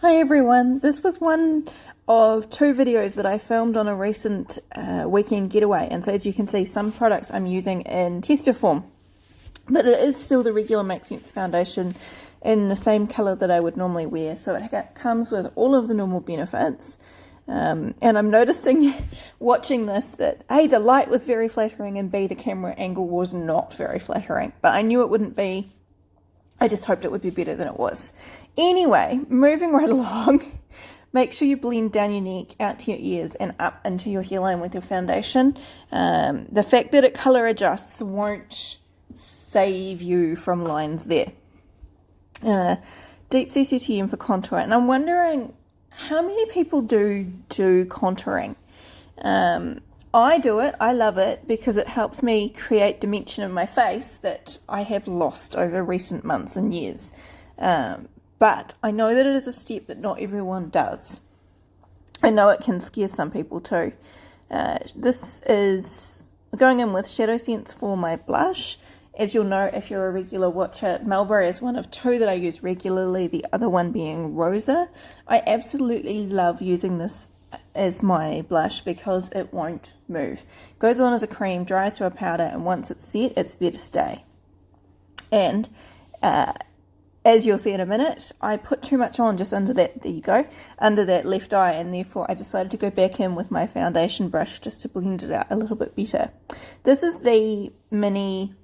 Hi everyone, this was one of two videos that I filmed on a recent weekend getaway, and so as you can see, some products I'm using in tester form, but it is still the regular Make Sense foundation in the same colour that I would normally wear, so it comes with all of the normal benefits. And I'm noticing watching this that A, the light was very flattering, and B, the camera angle was not very flattering, but I knew it wouldn't be. I just hoped it would be better than it was. Anyway, moving right along, make sure you blend down your neck, out to your ears, and up into your hairline with your foundation. The fact that it colour adjusts won't save you from lines there. Deep CCTM for contour, and I'm wondering how many people do contouring. I do it, I love it, because it helps me create dimension in my face that I have lost over recent months and years. But I know that it is a step that not everyone does. I know it can scare some people too. This is going in with ShadowSense for my blush. As you'll know if you're a regular watcher, Mulberry is one of two that I use regularly, the other one being Rosa. I absolutely love using this as my blush because it won't move. Goes on as a cream, dries to a powder, and once it's set, it's there to stay. And as you'll see in a minute, I put too much on just under that, there you go, under that left eye, and therefore I decided to go back in with my foundation brush just to blend it out a little bit better. This is the mini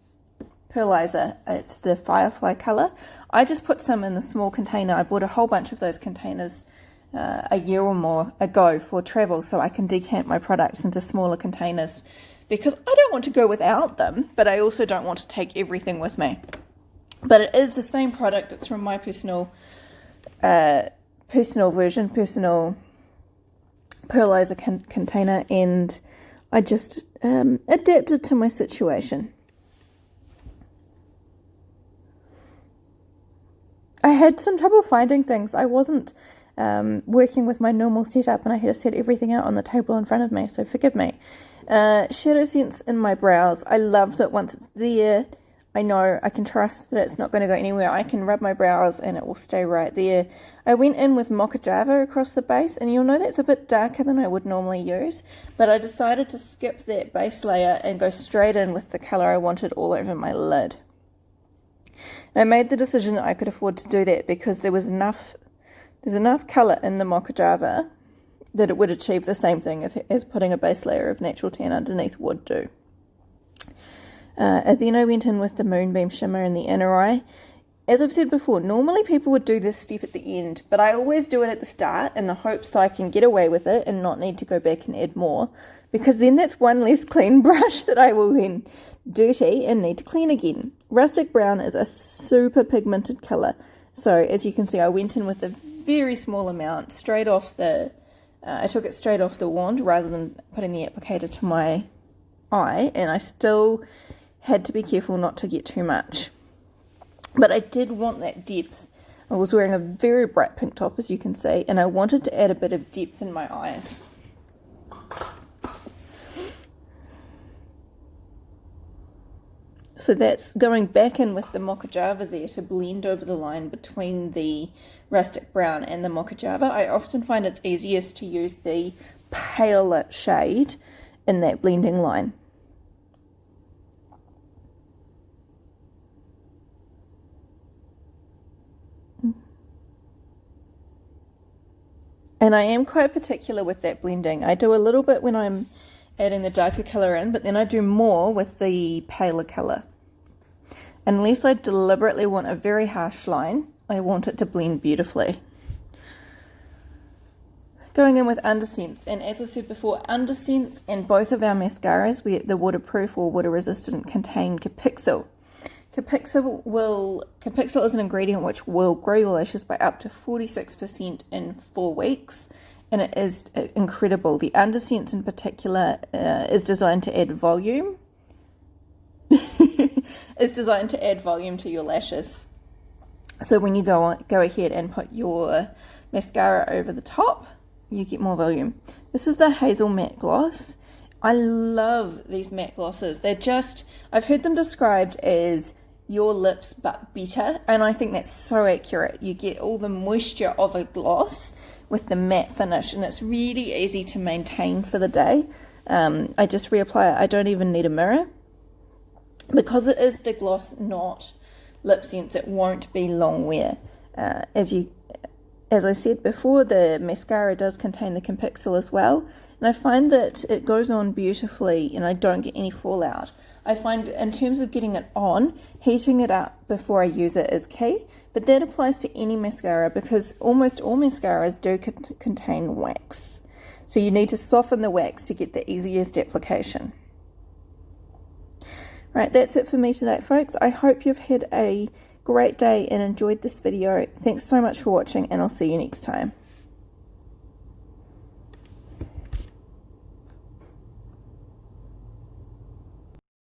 pearlizer. It's the Firefly colour. I just put some in a small container. I bought a whole bunch of those containers a year or more ago for travel, so I can decant my products into smaller containers because I don't want to go without them, but I also don't want to take everything with me. But it is the same product. It's from my personal version, personal pearlizer container, and I just adapted to my situation. I had some trouble finding things. I wasn't working with my normal setup, and I just had everything out on the table in front of me, so forgive me. ShadowSense in my brows. I love that once it's there, I know I can trust that it's not going to go anywhere. I can rub my brows and it will stay right there. I went in with Moca Java across the base, and you'll know that's a bit darker than I would normally use, but I decided to skip that base layer and go straight in with the colour I wanted all over my lid. And I made the decision that I could afford to do that because there's enough colour in the Moca Java that it would achieve the same thing as putting a base layer of natural tan underneath would do. And then I went in with the Moonbeam Shimmer in the inner eye. As I've said before, normally people would do this step at the end, but I always do it at the start in the hopes that I can get away with it and not need to go back and add more, because then that's one less clean brush that I will then dirty and need to clean again. Rustic Brown is a super pigmented colour, so as you can see, I went in with a very small amount straight off the I took it straight off the wand rather than putting the applicator to my eye, and I still had to be careful not to get too much, but I did want that depth. I was wearing a very bright pink top, as you can see, and I wanted to add a bit of depth in my eyes. So that's going back in with the Moca Java there to blend over the line between the Rustic Brown and the Moca Java. I often find it's easiest to use the paler shade in that blending line. And I am quite particular with that blending. I do a little bit when I'm adding the darker colour in, but then I do more with the paler colour. Unless I deliberately want a very harsh line, I want it to blend beautifully. Going in with Undersense, and as I've said before, Undersense and both of our mascaras, the waterproof or water resistant, contain Capixyl. Capixyl is an ingredient which will grow your lashes by up to 46% in 4 weeks, and it is incredible. The Undersense in particular is designed to add volume. Is designed to add volume to your lashes. So when you go ahead and put your mascara over the top, you get more volume. This is the Hazel Matte Gloss. I love these matte glosses. They're just, I've heard them described as your lips but better, and I think that's so accurate. You get all the moisture of a gloss with the matte finish, and it's really easy to maintain for the day. I just reapply it. I don't even need a mirror. Because it is the gloss, not Lipsense, it won't be long wear. As I said before, the mascara does contain the Compixel as well, and I find that it goes on beautifully and I don't get any fallout. I find in terms of getting it on, heating it up before I use it is key, but that applies to any mascara because almost all mascaras do contain wax. So you need to soften the wax to get the easiest application. Right, that's it for me today, folks. I hope you've had a great day and enjoyed this video. Thanks so much for watching, and I'll see you next time.